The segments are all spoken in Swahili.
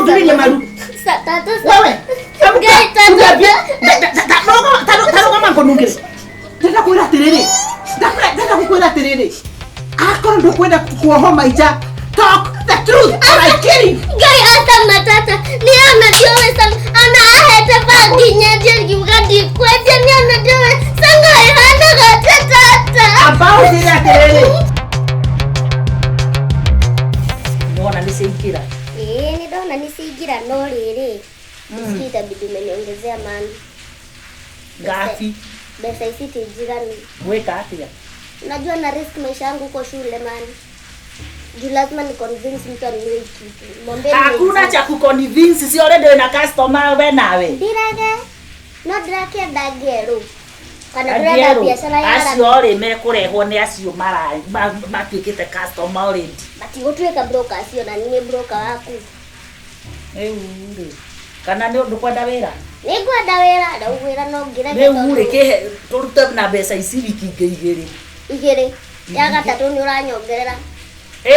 Tulia maru. Tata. Wewe. Ngai tata. Taro kama konungire. Tata kuira tiriri. Tata kuira tiriri. Ako ndo kwenda kuohoma ija. Talk the truth or I kill you. Ngai ata matata. Ni ana diowe sang ana ahete baginya dia gadi kweje ni ana diowe sanga hana gata tata. About ira tiriri. Mbona nisiikira? Ni dona nisigira no riri. Sikita bibi umeniongezea mani. Gafi. Pesa isiti jirani. Weka atia. Najua na risk maisha yangu huko shule mani. Juu lazima ni convince mtu anunue kitu. Mwambie Hakuna cha kuconvince, si already na customer we nawe. Dirage. No drake dagero. Kana ndira biashara ya ara. Acio ri mekurehwo ni acio mara matuikite customer already. Bati gutweka broker acio na niĩ broker waku. Uri. Kana nĩ ũndũ kwenda wĩra? Nĩngwenda wĩra, ndaugĩra no ngirege tondũ. Rĩu reke tũrute na mbeca ici wiki ingĩ igĩrĩ. Ya gatatũ nĩ ũranyongerera.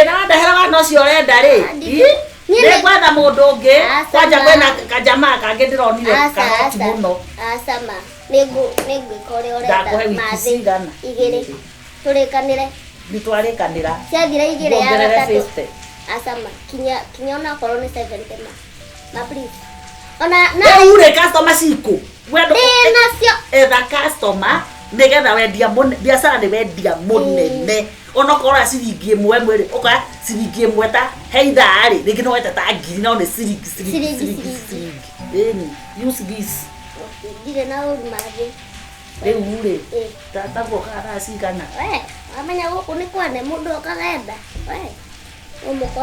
Na ndehera no cio ũrenda rĩ. Nĩ gwetha mũndũ ũngĩ, kwanja kwĩna kajamaa kangĩ ndĩronire kahoti mũno. Asama. Nĩngwĩka ũrĩa ũrenda. Ndakũhe wiki cigana? Igĩrĩ. Tũrĩkanĩre. Nĩtwarĩkanĩra. Ciathira igĩrĩ ya gatatũ. Asama. Kinya ona korwo nĩ 70 ma please. Ona na ure customer ciko. Wendo nacio. Etha customer nigetha wendia biacara ni wendia munene. Ona korwo ciringi ĩmwe mwĩrĩ, oka ciringi ĩmwe ta heitha rĩ, rĩngĩ no weta ta ngiri no nĩ ciringi. Use this. Ndire na ũru mathĩ. Rĩu rĩ, tata gũkara cigana. Amenya gũkũ nĩ kwene mũndũ okagenda.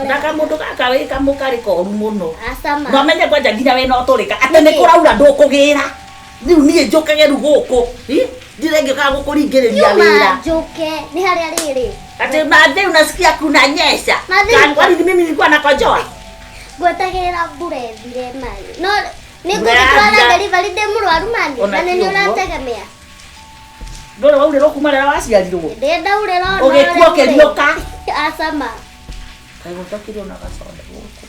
Na kamundu gaka wi kamukari koru muno. Asama. No menye kwanja nginya we no turika. Ate ni kuraura ndukugira. Riu nie njukage ru guku. Ndire ngika gukuringiriria wira. Njuke ni haria riri. Ate mathe unasikia kuna nyesha. Kan kwani mimi nilikuwa nakojoa. Gwetagira bure thire mani. No ningutwara delivery de murwaru mani. Na ni urategemea. Ndore waure rokumarera waciarirwo. Ndenda urero no. Ugikuo kerioka. Asama. Kago takiro na gasoda guku.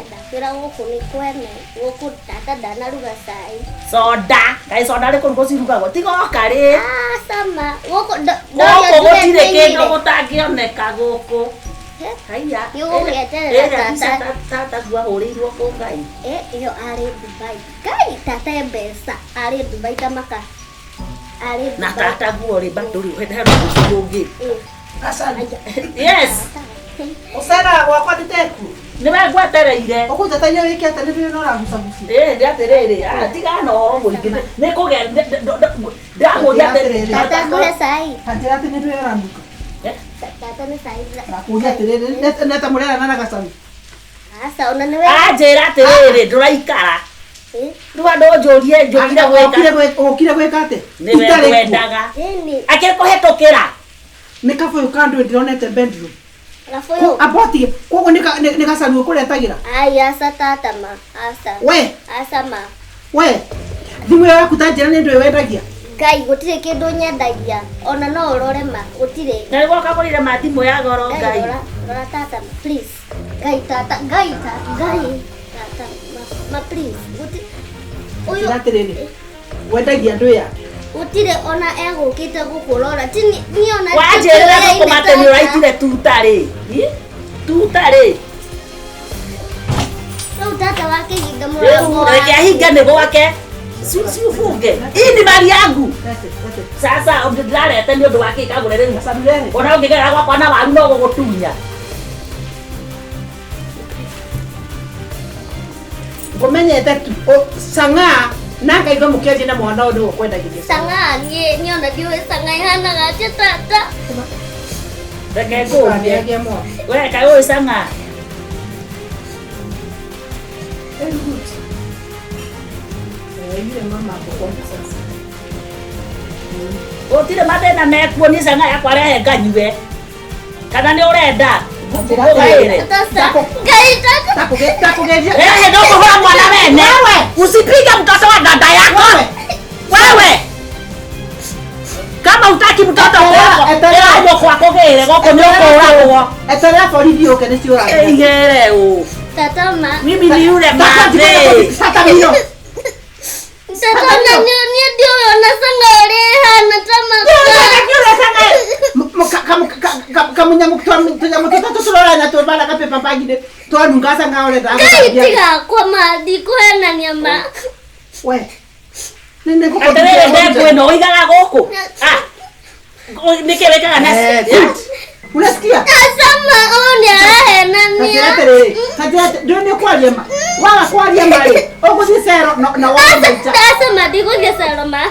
Ndakwĩra gũkũ nĩ kwene. Gũkũ tata ndanaruga cai. Soda. Kai soda rĩ kũruga cirugagwo. Tigoka rĩ. Sama. Gũkũ gũkũ gũtirĩ kĩndũ gũtangĩoneka gũkũ. Haya. Tata guahũrĩirwo kũ Ngai. Iyo arĩ Dubai. Ngai tata mbeca. Arĩ Dubai tamaka. Arĩ Dubai. Na tata guo rĩ bandũri ũhete rũciũ ũngĩ. Asante. Yes. Usera wakwa nditeku. Niwe ngwetereire. Ukutataia wiki ate ndio no ragucaguci. Ndiatiriri. Tiga no muingine. Nikuge ndamuria atiriri. Tata nguhe cai. Hatira ati ndio ramuka. Tata ni cai. Nakuria atiriri. Neta murera na gacagu. Asa ona niwe. Anjira atiriri nduraikara. Rwando njurie gweka. Ukire gweka ate? Niwe ngwendaga. Akikuhetukira. Nikafu ukando ndionete bedroom. Rafoyo. Aboti, kogo nika salu kuretagira. Ai asa tata ma. Asa. We. Asa ma. We. Thimu yaku tanjira ni ndio wendagia. Ngai gutire kindu nyendagia. Ona no urore ma. Gutire. Na igo kagurire mathimu ya goro Ngai. Rora tata ma please. Ngai tata. Tata ma please. Gutire. Uyu. Ndatiriri. Wendagia ndu ya. Utire ona egukite gukurora tini niona wajera gukumate ni raitire tutari tutari no tata wake hinga murango reke hinga ni gwake si ufunge hii ni mali yangu sasa ndirarete ni undu wake kagurere ni ona ungigera gwakwa na waru no gugutunya ngomenyete tu sanga nanga igo mukiaje na mwana ndio kwenda githia sanga ni ona diwe sanga ihana gache tata reke ngombe we kai sanga yule mama kwa sasa otire mathina mekuo ni sanga yakwa rehe nganyue kana ni urenda usipige mtoto wa dada yako wewe. Kama utaki mtoto wako kwako gere goko nyoko uragwo eterea borithi oke ni ciora igere Tata ma. Mimi ni yule madhe. Tata mio. Tata na nyonya ndio wanasanga rehana tama. Kamu nyamuk tulora na tobala ka pepa pagide. To ngasa ngaole da. Tiga kwa madi ko na nyama. We. Nende ko. Atere ndio kweno igala goko. Nikiweka na. Unasikia? Asama oni arahe nani. Katia ndio kwa liema. Wala kwa liema le. Okuzisero na wala. Asama digo gesero ma.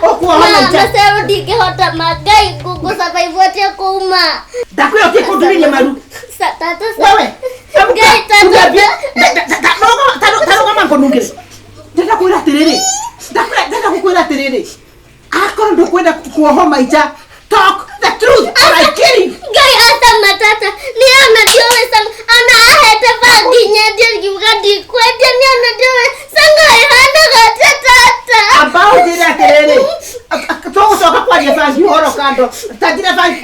Masero dige hota magai kuko sasa ivote kuma. Dakuyo kikudulie maru. Tata. Wewe. Gai tata. Taro kama konungire. Tata kuira terere. Tata kuira terere. Akoro ndo kwenda kuohoma ija. Talk the truth or I kill you. Gai asama tata. Ni anadiole sang ana ahete vaginya dir yugadi kwete ni anadiole sanga ihana gata tata. About it terere. Toka kwa dia fangi horo kando. Tajira fangi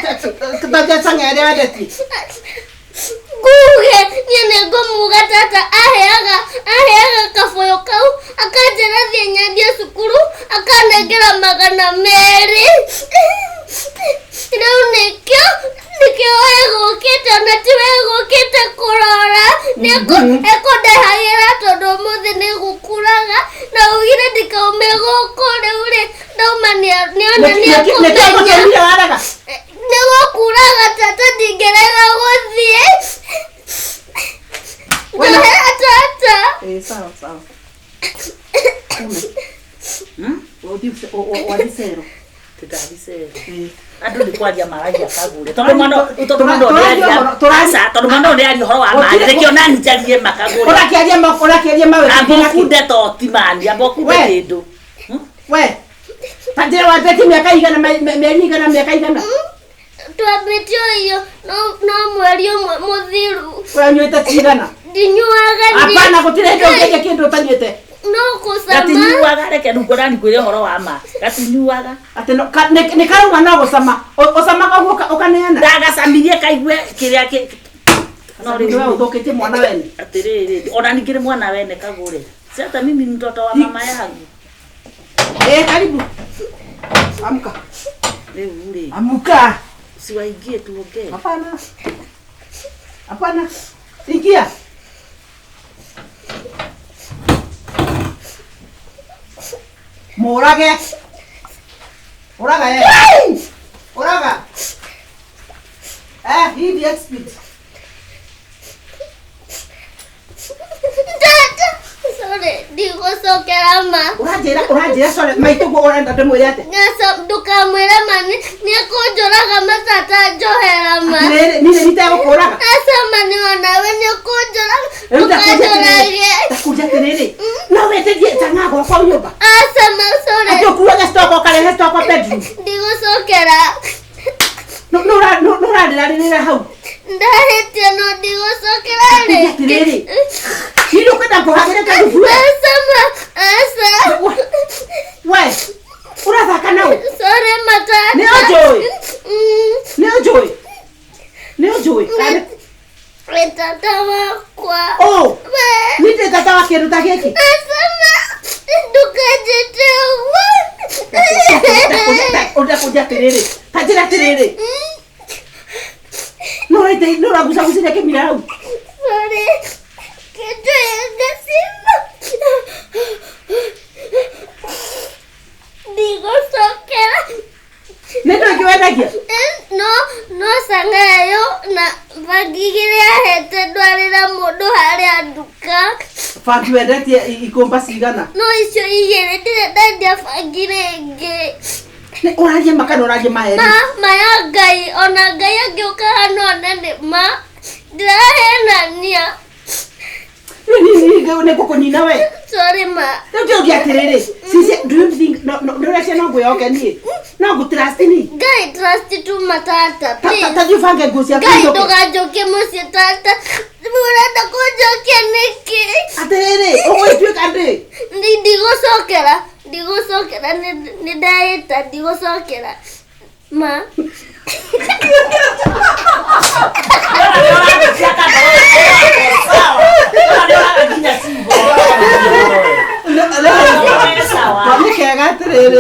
tajira sanga ya deti. Guge nyene gomuga tata aheaga kafoyo kau akajera thenya dia sukuru akanegera magana meri. Nikio ego kita na tiwego kita kurora eko dehayera todo muthi nigukuraga na ugire dikaumego kore ure ndaumania niona niakugenya nigukuraga tata ndigerega guthie ndahera tata. Sawa. Wadisero. Tutadisero. Ando ni kwaria maragia kagure. Tondu mano ndi ari horo wa mari. Rekio nani jarie makagure. Orakiaria mawe. Abokude to timani, abokude kindu. We. Tajira wa beti miaka igana miaka igana. Twabetio hiyo no mweri umwe muthiru. We nywete tigana. Ndinyuaga ndi. Hapana gutire ndo ngeje kindu utanyete. No kusama. Gatinyuaga reke ndungorani kwire horo wa ma. Gatinyuaga. Ate no ne karuma no gusama. Osama ka ukaneana. Daga samirie kaigwe kiria ki. No ri wewe udokete mwana wene. Atiriri ona ningire mwana wene kagure. Sasa mimi ni mtoto wa mama yangu. Karibu. Amka. Ule. Amka. Siwaingie tuongee. Hapana. Ingia. Morage. Oraga. Hii ni expert. Sorry, digo sokera ma. Urajira sore maitugo orenda demo yate. Ngasa dukamwira mani ni kujoraga matata johera ma. Nile nitakoraga. Asa mani wana wenye kujoraga. Ukajorage. Takuja terere. No wete die tanga kwa nyumba. Asa ma sorry. Atokuwa ga stoko kale stoko bedroom. Digo sokera. No nira hau. Ndahete no digo sokera le. Terere. Hilo kwenda kuhagera kadufu. Asa. We. Urataka nao. Sorry matata. Neo joy. Tata wakwa. Oh. Nite tata wake ruta geki. Asama. Dukajete wa. Udakuja terere. Tajira terere. No ragusa kusina ke mirau. Sorry. Kejo ya gasima. Digo sokera. Nendo kiwenda kia. No sangayo na bagigire hete dwarira mundu haria nduka. Faki wendete ikomba sigana. No icio igere dire ndendia fagire nge. Oraje makano oraje maeri. Maya ngai ona ngai agioka hano nene ma. Ndahena nia. Ne koko nina we. Sorry ma. Ndio kia terere. Sisi do you think no rasha no go yoke ni. No go trust ni. Ngai trust tu matata. Please. Taju fange gosia Ngai doga joke musi tata. Murenda kujokia niki. Aterere, owe tu kande. Digo sokera ni daeta digo sokera. Ma. Sawa. ndio nginya ciugo. Mami kega atiriri